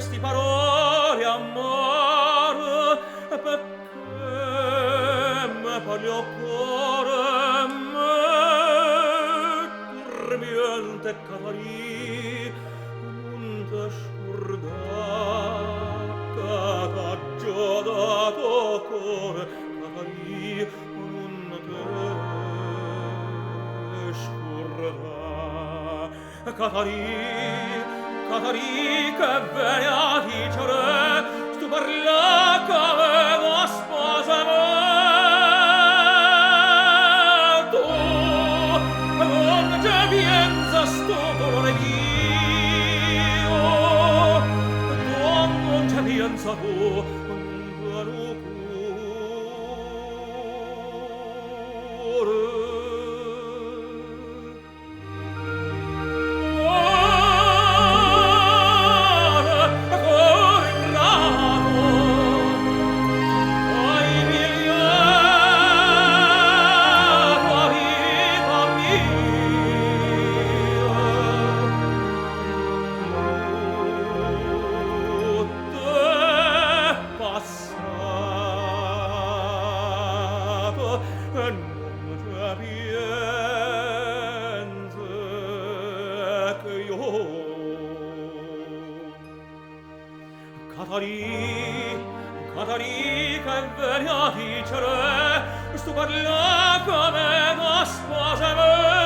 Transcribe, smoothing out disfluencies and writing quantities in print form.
questi parole amore, perché me parli o cuore me dormiente Catarì non te scordar cadaggio da tuo cuore Catarì non te scordar Catarì che vene a dicere stu parla che avevo sposa me tu non c'è pienza sto colore mio tu non c'è pienza tu Catarì che veni a dicere stu parla come una sposa me